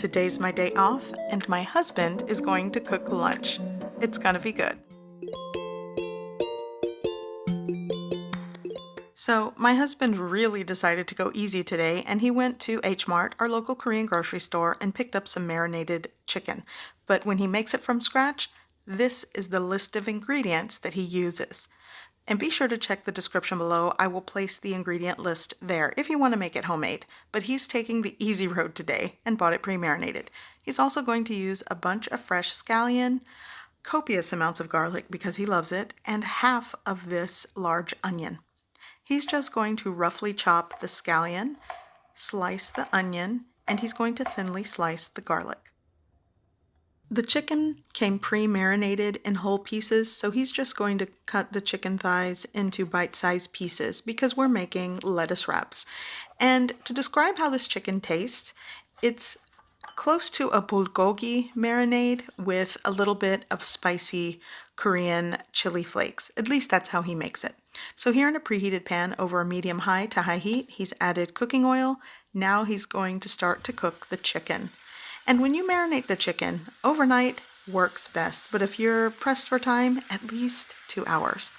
Today's my day off, and my husband is going to cook lunch. It's gonna be good. So my husband really decided to go easy today, and he went to HMart, our local Korean grocery store, and picked up some marinated chicken. But when he makes it from scratch, this is the list of ingredients that he uses. And be sure to check the description below. I will place the ingredient list there if you want to make it homemade. But he's taking the easy road today and bought it pre-marinated. He's also going to use a bunch of fresh scallion, copious amounts of garlic because he loves it, and half of this large onion. He's just going to roughly chop the scallion, slice the onion, and he's going to thinly slice the garlic. The chicken came pre-marinated in whole pieces, so he's just going to cut the chicken thighs into bite-sized pieces because we're making lettuce wraps. And to describe how this chicken tastes, it's close to a bulgogi marinade with a little bit of spicy Korean chili flakes. At least that's how he makes it. So here in a preheated pan over a medium-high to high heat, he's added cooking oil. Now he's going to start to cook the chicken. And when you marinate the chicken, overnight works best, but if you're pressed for time, at least 2 hours.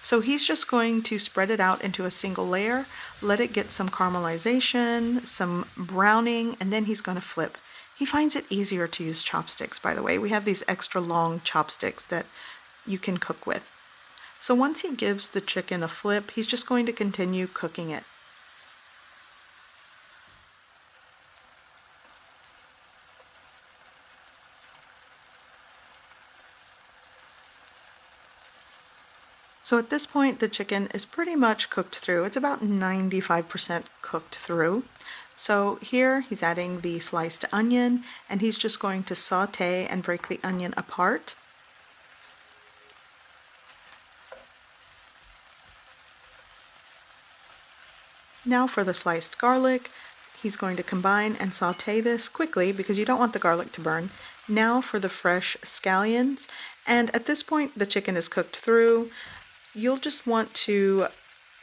So he's just going to spread it out into a single layer, let it get some caramelization, some browning, and then he's going to flip. He finds it easier to use chopsticks, by the way. We have these extra long chopsticks that you can cook with. So once he gives the chicken a flip, he's just going to continue cooking it. So at this point, the chicken is pretty much cooked through. It's about 95% cooked through. So here he's adding the sliced onion, and he's just going to saute and break the onion apart. Now for the sliced garlic, he's going to combine and saute this quickly because you don't want the garlic to burn. Now for the fresh scallions, and at this point the chicken is cooked through. You'll just want to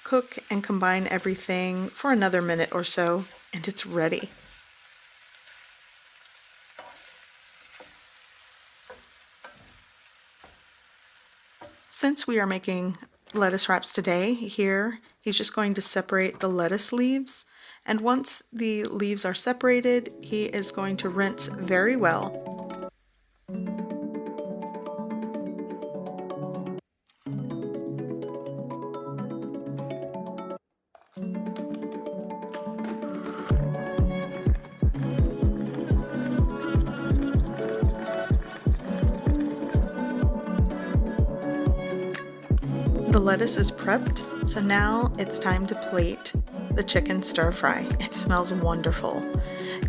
cook and combine everything for another minute or so, and it's ready. Since we are making lettuce wraps today, here he's just going to separate the lettuce leaves, and once the leaves are separated, he is going to rinse very well. The lettuce is prepped, so now it's time to plate the chicken stir fry. It smells wonderful.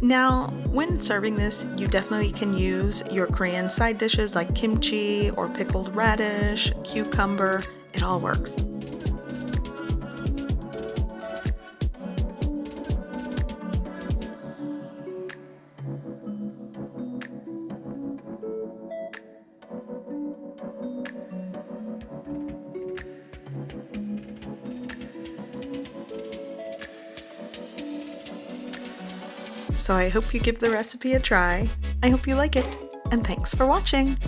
Now, when serving this, you definitely can use your Korean side dishes like kimchi or pickled radish, cucumber. It all works. So I hope you give the recipe a try. I hope you like it, and thanks for watching!